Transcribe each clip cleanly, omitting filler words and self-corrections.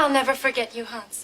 I'll never forget you, Hans.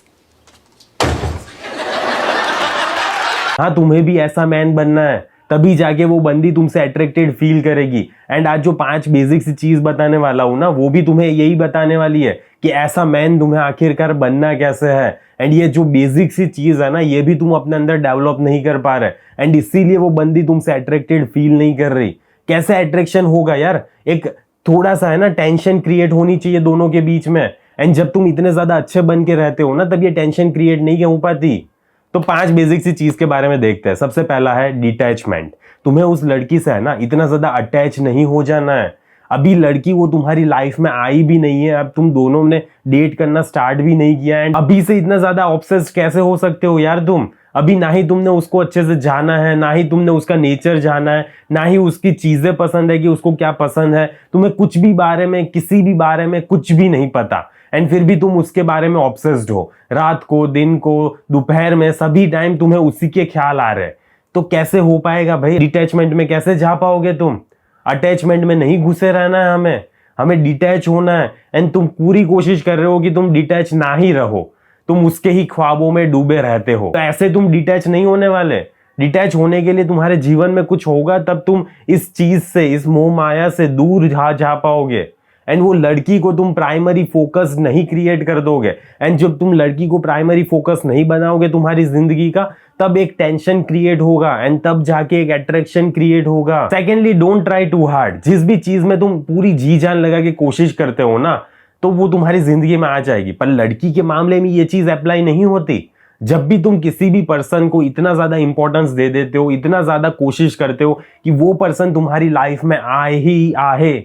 हाँ, तुम्हें भी ऐसा मैन बनना है, तभी जाके वो बंदी तुमसे अट्रैक्टेड फील करेगी। एंड आज जो 5 बेसिक सी चीज बताने वाला हूं ना, वो भी तुम्हें यही बताने वाली है कि ऐसा मैन तुम्हें आखिरकार बनना कैसे है। एंड ये जो बेसिक सी चीज है ना, ये भी तुम अपने अंदर डेवलप नहीं कर पा रहे, एंड इसीलिए वो बंदी तुमसे अट्रैक्टेड फील नहीं कर रही। कैसे अट्रैक्शन होगा यार? एक थोड़ा सा है ना टेंशन क्रिएट होनी चाहिए दोनों के बीच में। एंड जब तुम इतने ज्यादा अच्छे बन के रहते हो ना, तब ये टेंशन क्रिएट नहीं हो पाती। तो 5 बेसिक सी चीज के बारे में देखते हैं। सबसे पहला है डिटैचमेंट। तुम्हें उस लड़की से है ना इतना ज्यादा अटैच नहीं हो जाना है। अभी लड़की वो तुम्हारी लाइफ में आई भी नहीं है, अब तुम दोनों ने डेट करना स्टार्ट भी नहीं किया है। अभी से इतना ज्यादा ऑब्सेस्ड कैसे हो सकते हो यार तुम? अभी ना ही तुमने उसको अच्छे से जाना है, ना ही तुमने उसका नेचर जाना है, ना ही उसकी चीजें पसंद है कि उसको क्या पसंद है। तुम्हें कुछ भी बारे में, किसी भी बारे में कुछ भी नहीं पता, एंड फिर भी तुम उसके बारे में ऑब्सेस्ड हो। रात को, दिन को, दोपहर में, सभी टाइम तुम्हें उसी के ख्याल आ रहे। तो कैसे हो पाएगा भाई? डिटैचमेंट में कैसे जा पाओगे तुम? अटैचमेंट में नहीं घुसे रहना है हमें, हमें डिटैच होना है। एंड तुम पूरी कोशिश कर रहे हो कि तुम डिटैच ना ही रहो, तुम उसके ही ख्वाबों में डूबे रहते हो। तो ऐसे तुम डिटैच नहीं होने वाले। डिटैच होने के लिए तुम्हारे जीवन में कुछ होगा, तब तुम इस चीज से, इस मोह माया से दूर जा पाओगे। एंड वो लड़की को तुम प्राइमरी फोकस नहीं क्रिएट कर दोगे। एंड जब तुम लड़की को प्राइमरी फोकस नहीं बनाओगे तुम्हारी जिंदगी का, तब एक टेंशन क्रिएट होगा, एंड तब जाके एक अट्रैक्शन क्रिएट होगा। Secondly, don't try too hard. जिस भी चीज में तुम पूरी जी जान लगा के कोशिश करते हो ना, तो वो तुम्हारी जिंदगी में आ जाएगी। पर लड़की के मामले में ये चीज अप्लाई नहीं होती। जब भी तुम किसी भी पर्सन को इतना ज्यादा इंपॉर्टेंस दे देते हो, इतना ज्यादा कोशिश करते हो कि वो पर्सन तुम्हारी लाइफ में आए ही आए,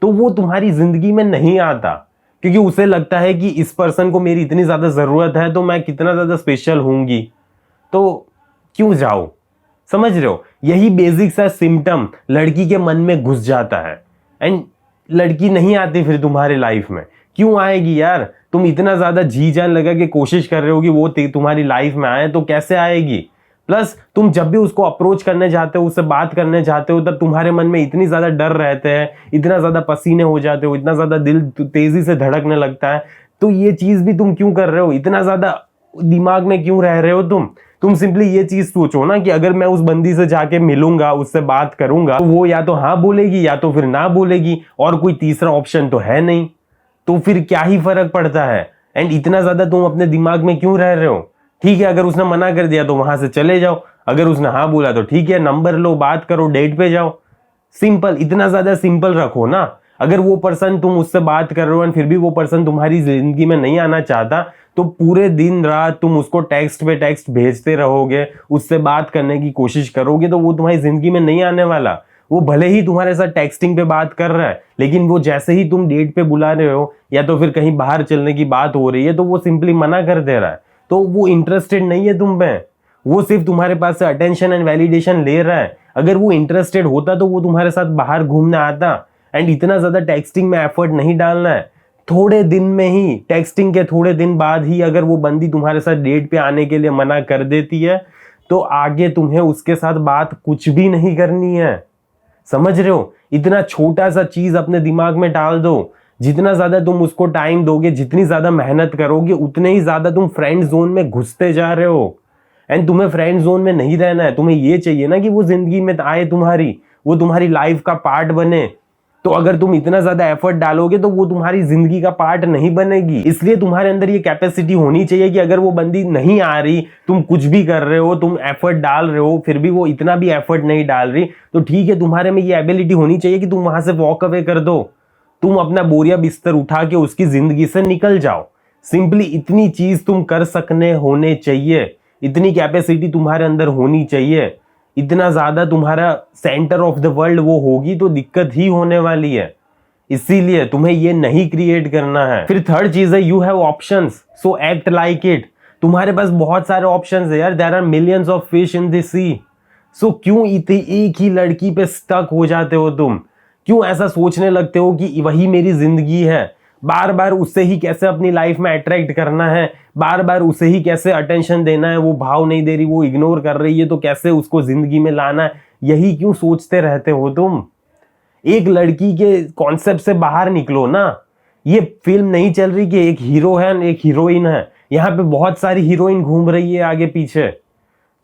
तो वो तुम्हारी जिंदगी में नहीं आता, क्योंकि उसे लगता है कि इस पर्सन को मेरी इतनी ज्यादा जरूरत है, तो मैं कितना ज्यादा स्पेशल होंगी, तो क्यों जाओ? समझ रहे हो? यही बेसिक सा सिम्टम लड़की के मन में घुस जाता है, एंड लड़की नहीं आती फिर तुम्हारी लाइफ में। क्यों आएगी यार? तुम इतना ज्यादा जी जान लगा के कोशिश कर रहे हो कि वो तुम्हारी लाइफ में आए, तो कैसे आएगी? प्लस तुम जब भी उसको अप्रोच करने जाते हो, उससे बात करने जाते हो, तब तुम्हारे मन में इतनी ज्यादा डर रहते हैं, इतना ज्यादा पसीने हो जाते हो, इतना ज्यादा दिल तेजी से धड़कने लगता है। तो ये चीज भी तुम क्यों कर रहे हो? इतना ज्यादा दिमाग में क्यों रह रहे हो तुम सिंपली ये चीज सोचो ना कि अगर मैं उस बंदी से जाके मिलूंगा, उससे बात करूंगा, तो वो या तो हाँ बोलेगी या तो फिर ना बोलेगी, और कोई तीसरा ऑप्शन तो है नहीं। तो फिर क्या ही फर्क पड़ता है? एंड इतना ज्यादा तुम अपने दिमाग में क्यों रह रहे हो? ठीक है, अगर उसने मना कर दिया तो वहां से चले जाओ, अगर उसने हाँ बोला तो ठीक है, नंबर लो, बात करो, डेट पे जाओ। सिंपल, इतना ज्यादा सिंपल रखो ना। अगर वो पर्सन, तुम उससे बात कर रहे हो एंड फिर भी वो पर्सन तुम्हारी जिंदगी में नहीं आना चाहता, तो पूरे दिन रात तुम उसको टेक्स्ट पे टेक्स्ट भेजते रहोगे, उससे बात करने की कोशिश करोगे, तो वो तुम्हारी जिंदगी में नहीं आने वाला। वो भले ही तुम्हारे साथ टेक्सटिंग पे बात कर रहा है, लेकिन वो जैसे ही तुम डेट पे बुला रहे हो या तो फिर कहीं बाहर चलने की बात हो रही है, तो वो सिंपली मना कर दे रहा है। तो वो इंटरेस्टेड नहीं है तुम में, वो सिर्फ तुम्हारे पास से अटेंशन एंड वैलिडेशन ले रहा है। अगर वो इंटरेस्टेड होता तो वो तुम्हारे साथ बाहर घूमने आता। एंड इतना ज्यादा टेक्सटिंग में एफर्ट नहीं डालना है। थोड़े दिन में ही, टेक्सटिंग के थोड़े दिन बाद ही अगर वो बंदी तुम्हारे साथ डेट पे आने के लिए मना कर देती है, तो आगे तुम्हें उसके साथ बात कुछ भी नहीं करनी है। समझ रहे हो? इतना छोटा सा चीज अपने दिमाग में डाल दो। जितना ज्यादा तुम उसको टाइम दोगे, जितनी ज्यादा मेहनत करोगे, उतने ही ज्यादा तुम फ्रेंड जोन में घुसते जा रहे हो। एंड तुम्हें फ्रेंड जोन में नहीं रहना है। तुम्हें ये चाहिए ना कि वो जिंदगी में आए तुम्हारी, वो तुम्हारी लाइफ का पार्ट बने। तो अगर तुम इतना ज्यादा एफर्ट डालोगे, तो वो तुम्हारी जिंदगी का पार्ट नहीं बनेगी। इसलिए तुम्हारे अंदर ये कैपेसिटी होनी चाहिए कि अगर वो बंदी नहीं आ रही, तुम कुछ भी कर रहे हो, तुम एफर्ट डाल रहे हो, फिर भी वो इतना भी एफर्ट नहीं डाल रही, तो ठीक है, तुम्हारे में ये एबिलिटी होनी चाहिए कि तुम वहां से वॉक अवे कर दो। तुम अपना बोरिया बिस्तर उठा के उसकी जिंदगी से निकल जाओ। सिंपली इतनी चीज तुम कर सकने होने चाहिए, इतनी कैपेसिटी तुम्हारे अंदर होनी चाहिए। इतना ज्यादा तुम्हारा सेंटर ऑफ द वर्ल्ड वो होगी, तो दिक्कत ही होने वाली है। इसीलिए तुम्हें ये नहीं क्रिएट करना है। फिर थर्ड चीज है, you have options, so act like it. तुम्हारे पास बहुत सारे ऑप्शंस है यार, there are millions of fish in the sea. So क्यों इतनी एक ही लड़की पे स्टक हो जाते हो तुम? क्यों ऐसा सोचने लगते हो कि वही मेरी जिंदगी है? बार बार उससे ही कैसे अपनी लाइफ में अट्रैक्ट करना है, बार बार उसे ही कैसे अटेंशन देना है, वो भाव नहीं दे रही, वो इग्नोर कर रही है, तो कैसे उसको जिंदगी में लाना है, यही क्यों सोचते रहते हो तुम? एक लड़की के कॉन्सेप्ट से बाहर निकलो ना। ये फिल्म नहीं चल रही कि एक हीरो है एक हीरोइन है, यहाँ पे बहुत सारी हीरोइन घूम रही है आगे पीछे।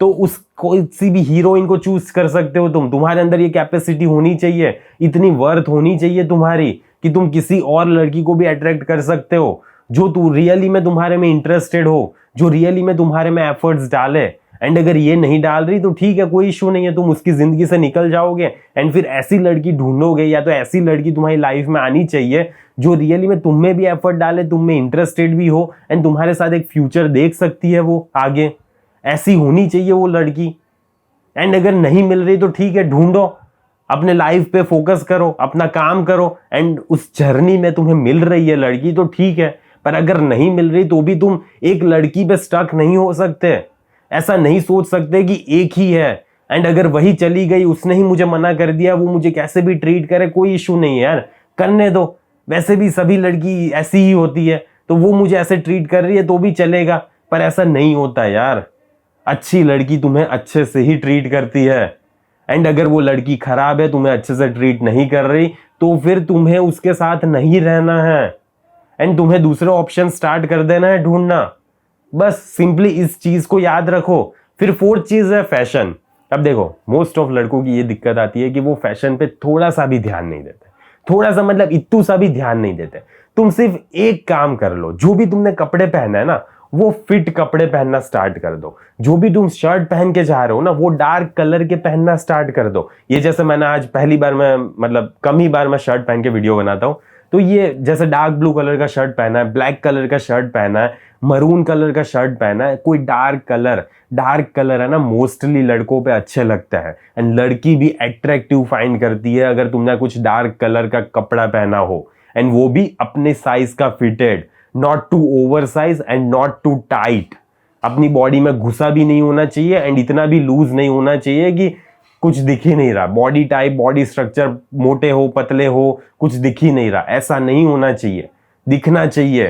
तो उस कोई सी भी हीरोइन को चूज कर सकते हो तुम। तुम्हारे अंदर ये कैपेसिटी होनी चाहिए, इतनी वर्थ होनी चाहिए तुम्हारी कि तुम किसी और लड़की को भी अट्रैक्ट कर सकते हो जो तू रियली में तुम्हारे में इंटरेस्टेड हो, जो रियली में तुम्हारे में एफर्ट्स डाले। एंड अगर ये नहीं डाल रही तो ठीक है, कोई इशू नहीं है, तुम उसकी जिंदगी से निकल जाओगे एंड फिर ऐसी लड़की ढूंढोगे, या तो ऐसी लड़की तुम्हारी लाइफ में आनी चाहिए जो रियली में तुम में भी एफर्ट डाले, तुम में इंटरेस्टेड भी हो एंड तुम्हारे साथ एक फ्यूचर देख सकती है वो आगे। ऐसी होनी चाहिए वो लड़की। एंड अगर नहीं मिल रही तो ठीक है, ढूंढो, अपने लाइफ पे फोकस करो, अपना काम करो एंड उस जर्नी में तुम्हें मिल रही है लड़की तो ठीक है। पर अगर नहीं मिल रही तो भी तुम एक लड़की पे स्टक नहीं हो सकते। ऐसा नहीं सोच सकते कि एक ही है एंड अगर वही चली गई, उसने ही मुझे मना कर दिया, वो मुझे कैसे भी ट्रीट करे कोई इशू नहीं है यार, करने दो, वैसे भी सभी लड़की ऐसी ही होती है, तो वो मुझे ऐसे ट्रीट कर रही है तो भी चलेगा। पर ऐसा नहीं होता यार, अच्छी लड़की तुम्हें अच्छे से ही ट्रीट करती है। एंड अगर वो लड़की खराब है, तुम्हें अच्छे से ट्रीट नहीं कर रही, तो फिर तुम्हें उसके साथ नहीं रहना है एंड तुम्हें दूसरे ऑप्शन स्टार्ट कर देना है ढूंढना। बस सिंपली इस चीज को याद रखो। फिर फोर्थ चीज है फैशन। अब देखो, मोस्ट ऑफ लड़कों की ये दिक्कत आती है कि वो फैशन पे थोड़ा सा भी ध्यान नहीं देते, थोड़ा सा मतलब इत्तू सा भी ध्यान नहीं देते। तुम सिर्फ एक काम कर लो, जो भी तुमने कपड़े पहना है ना, वो फिट कपड़े पहनना स्टार्ट कर दो। जो भी तुम शर्ट पहन के जा रहे हो ना, वो डार्क कलर के पहनना स्टार्ट कर दो। ये जैसे मैंने आज पहली बार, मैं मतलब कम ही बार मैं शर्ट पहन के वीडियो बनाता हूँ, तो ये जैसे डार्क ब्लू कलर का शर्ट पहना है, ब्लैक कलर का शर्ट पहना है, मरून कलर का शर्ट पहना है, कोई डार्क कलर है ना, मोस्टली लड़कों पे अच्छे लगता है एंड लड़की भी अट्रैक्टिव फाइंड करती है अगर तुमने कुछ डार्क कलर का कपड़ा पहना हो, एंड वो भी अपने साइज का fitted, not too over size and not too tight. अपनी बॉडी में घुसा भी नहीं होना चाहिए एंड इतना भी लूज नहीं होना चाहिए कि कुछ दिख ही नहीं रहा, बॉडी टाइप, बॉडी स्ट्रक्चर मोटे हो पतले हो, कुछ दिख ही नहीं रहा, ऐसा नहीं होना चाहिए। दिखना चाहिए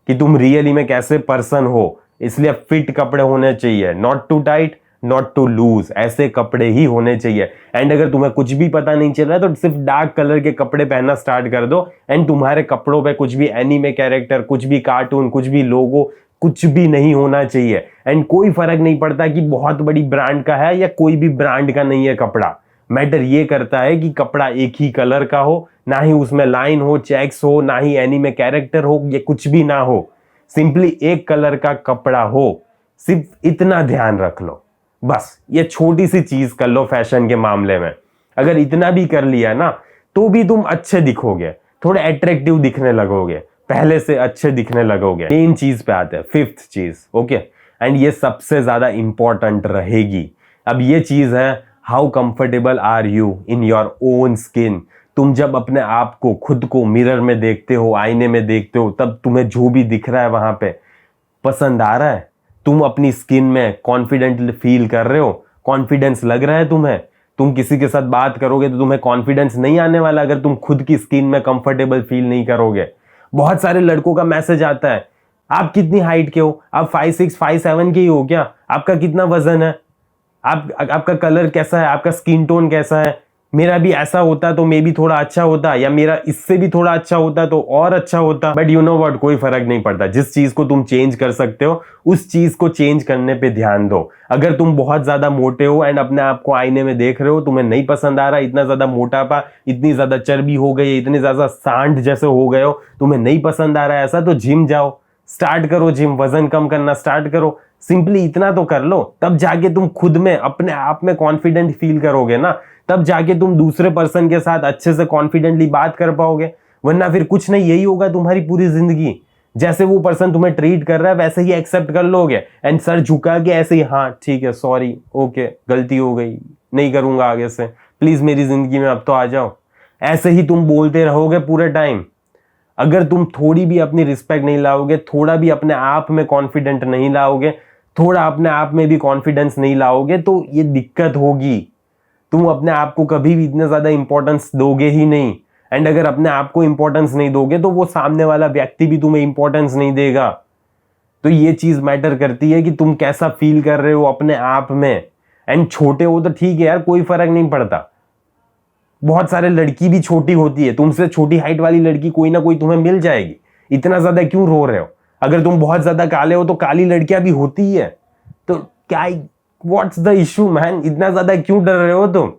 कि तुम रियली में कैसे पर्सन हो, इसलिए फिट कपड़े होने चाहिए, not too tight not too loose, ऐसे कपड़े ही होने चाहिए। एंड अगर तुम्हें कुछ भी पता नहीं चल रहा है तो सिर्फ डार्क कलर के कपड़े पहनना स्टार्ट कर दो एंड तुम्हारे कपड़ों पे कुछ भी एनीमे कैरेक्टर, कुछ भी कार्टून, कुछ भी लोगो, कुछ भी नहीं होना चाहिए। एंड कोई फर्क नहीं पड़ता कि बहुत बड़ी ब्रांड का है या कोई भी ब्रांड का नहीं है कपड़ा। मैटर ये करता है कि कपड़ा एक ही कलर का हो, ना ही उसमें लाइन हो, चेक्स हो, ना ही एनीमे कैरेक्टर हो, ये कुछ भी ना हो, सिंपली एक कलर का कपड़ा हो। सिर्फ इतना ध्यान रख लो, बस ये छोटी सी चीज कर लो फैशन के मामले में। अगर इतना भी कर लिया ना, तो भी तुम अच्छे दिखोगे, थोड़े अट्रैक्टिव दिखने लगोगे, पहले से अच्छे दिखने लगोगे। मेन चीज पे आते हैं, फिफ्थ चीज, ओके, एंड ये सबसे ज्यादा इंपॉर्टेंट रहेगी। अब ये चीज है, how comfortable are you in your own skin. तुम जब अपने आप को, खुद को मिरर में देखते हो, आईने में देखते हो, तब तुम्हें जो भी दिख रहा है वहां पे पसंद आ रहा है? तुम अपनी स्किन में कॉन्फिडेंट फील कर रहे हो? कॉन्फिडेंस लग रहा है तुम्हें? तुम किसी के साथ बात करोगे तो तुम्हें कॉन्फिडेंस नहीं आने वाला अगर तुम खुद की स्किन में कंफर्टेबल फील नहीं करोगे। बहुत सारे लड़कों का मैसेज आता है, आप कितनी हाइट के हो? आप 5'6", 5'7" के ही हो क्या? आपका कितना वजन है? आपका कलर कैसा है? आपका स्किन टोन कैसा है? मेरा भी ऐसा होता तो मे भी थोड़ा अच्छा होता, या मेरा इससे भी थोड़ा अच्छा होता तो और अच्छा होता। बट यू नो व्हाट, कोई फर्क नहीं पड़ता। जिस चीज को तुम चेंज कर सकते हो उस चीज को चेंज करने पे ध्यान दो। अगर तुम बहुत ज्यादा मोटे हो एंड अपने आप को आईने में देख रहे हो, तुम्हें नहीं पसंद आ रहा, इतना ज्यादा मोटापा, इतनी ज्यादा चर्बी हो गई, इतने ज्यादा सांड जैसे हो गए हो, तुम्हें नहीं पसंद आ रहा है ऐसा, तो जिम जाओ, स्टार्ट करो जिम, वजन कम करना स्टार्ट करो। सिंपली इतना तो कर लो, तब जाके तुम खुद में, अपने आप में कॉन्फिडेंट फील करोगे ना, तब जाके तुम दूसरे पर्सन के साथ अच्छे से कॉन्फिडेंटली बात कर पाओगे। वरना फिर कुछ नहीं, यही होगा तुम्हारी पूरी जिंदगी। जैसे वो पर्सन तुम्हें ट्रीट कर रहा है वैसे ही एक्सेप्ट कर लोगे एंड सर झुका के ऐसे ही, हाँ ठीक है, सॉरी, ओके, गलती हो गई, नहीं करूंगा आगे से, प्लीज मेरी जिंदगी में अब तो आ जाओ। ऐसे ही तुम बोलते रहोगे पूरे टाइम। अगर तुम थोड़ी भी अपनी रिस्पेक्ट नहीं लाओगे, थोड़ा भी अपने आप में कॉन्फिडेंट नहीं लाओगे, थोड़ा अपने आप में भी कॉन्फिडेंस नहीं लाओगे, तो ये दिक्कत होगी। तुम अपने आप को कभी भी इतना ज्यादा इंपॉर्टेंस दोगे ही नहीं। एंड अगर अपने आप को इंपॉर्टेंस नहीं दोगे तो वो सामने वाला व्यक्ति भी तुम्हें इंपॉर्टेंस नहीं देगा। तो ये चीज मैटर करती है कि तुम कैसा फील कर रहे हो अपने आप में। एंड छोटे हो तो ठीक है यार, कोई फर्क नहीं पड़ता, बहुत सारे लड़की भी छोटी होती है, तुमसे छोटी हाइट वाली लड़की कोई ना कोई तुम्हें मिल जाएगी। इतना ज्यादा क्यों रो रहे हो? अगर तुम बहुत ज्यादा काले हो तो काली लड़कियां भी होती है। तो क्या, व्हाट्स द इशू मैन? इतना ज्यादा क्यों डर रहे हो तुम?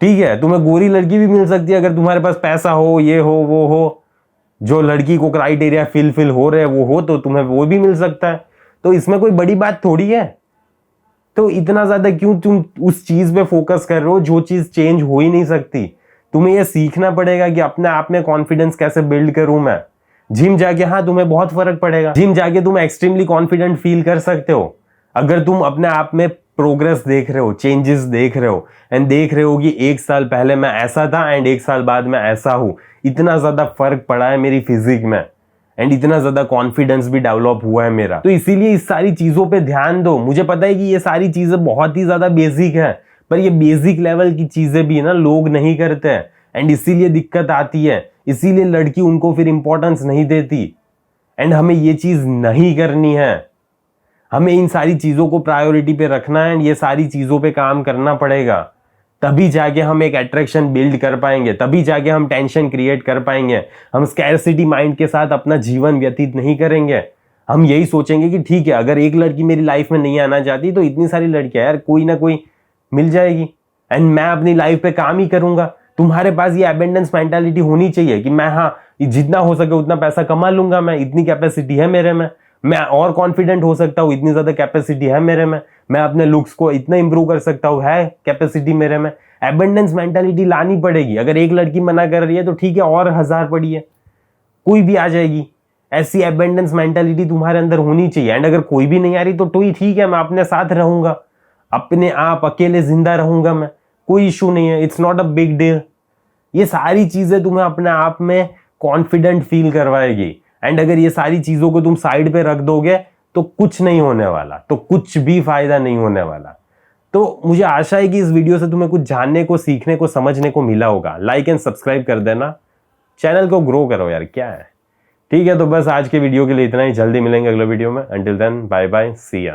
ठीक है, तुम्हें गोरी लड़की भी मिल सकती है अगर तुम्हारे पास पैसा हो, ये हो वो हो, जो लड़की को क्राइटेरिया फिल हो रहे वो हो, तो तुम्हें वो भी मिल सकता है। तो इसमें कोई बड़ी बात थोड़ी है। तो इतना ज्यादा क्यों तुम उस चीज पे फोकस कर रहे हो जो चीज चेंज हो ही नहीं सकती? तुम्हें यह सीखना पड़ेगा कि अपने आप में कॉन्फिडेंस कैसे बिल्ड करूं मैं। जिम जाके हाँ तुम्हें बहुत फर्क पड़ेगा, जिम जाके तुम एक्सट्रीमली कॉन्फिडेंट फील कर सकते हो अगर तुम अपने आप में प्रोग्रेस देख रहे हो, चेंजेस देख रहे हो, एंड देख रहे हो कि 1 साल पहले मैं ऐसा था एंड 1 साल बाद मैं ऐसा हूं। इतना ज्यादा फर्क पड़ा है मेरी फिजिक में एंड इतना ज्यादा कॉन्फिडेंस भी डेवलप हुआ है मेरा। तो इसीलिए इस सारी चीजों पे ध्यान दो। मुझे पता है कि ये सारी चीजें बहुत ही ज्यादा बेसिक है, पर ये बेसिक लेवल की चीजें भी ना लोग नहीं करते हैं एंड इसीलिए दिक्कत आती है। इसीलिए लड़की उनको फिर इंपॉर्टेंस नहीं देती एंड हमें ये चीज नहीं करनी है। हमें इन सारी चीजों को प्रायोरिटी पे रखना है एंड ये सारी चीजों पे काम करना पड़ेगा। तभी जाके हम एक अट्रैक्शन बिल्ड कर पाएंगे, तभी जाके हम टेंशन क्रिएट कर पाएंगे। हम स्कैरसिटी माइंड के साथ अपना जीवन व्यतीत नहीं करेंगे। हम यही सोचेंगे कि ठीक है, अगर एक लड़की मेरी लाइफ में नहीं आना चाहती तो इतनी सारी लड़कियां यार कोई ना कोई मिल जाएगी एंड मैं अपनी लाइफ पे काम ही करूंगा। तुम्हारे पास ये अबेंडेंस मेंटालिटी होनी चाहिए कि मैं हाँ जितना हो सके उतना पैसा कमा लूंगा, मैं इतनी कैपेसिटी है मेरे में, मैं और कॉन्फिडेंट हो सकता हूँ, इतनी ज्यादा कैपेसिटी है मेरे में, मैं अपने लुक्स को इतना इंप्रूव कर सकता हूँ, है कैपेसिटी मेरे में। एबंडेंस मेंटालिटी लानी पड़ेगी। अगर एक लड़की मना कर रही है तो ठीक है, और 1000 पड़ी है, कोई भी आ जाएगी। ऐसी एबंडेंस मेंटालिटी तुम्हारे अंदर होनी चाहिए एंड अगर कोई भी नहीं आ रही तो ठीक है, मैं अपने साथ रहूंगा, अपने आप अकेले जिंदा रहूंगा मैं, कोई इशू नहीं है, it's not a big deal. ये सारी चीजें तुम्हें अपने आप में कॉन्फिडेंट फील करवाएगी एंड अगर ये सारी चीजों को तुम साइड पे रख दोगे तो कुछ नहीं होने वाला, तो कुछ भी फायदा नहीं होने वाला। तो मुझे आशा है कि इस वीडियो से तुम्हें कुछ जानने को, सीखने को, समझने को मिला होगा। लाइक एंड सब्सक्राइब कर देना, चैनल को ग्रो करो यार, क्या है। ठीक है, तो बस आज के वीडियो के लिए इतना ही। जल्दी मिलेंगे अगले वीडियो में। अंटिल देन बाय बाय, सी या।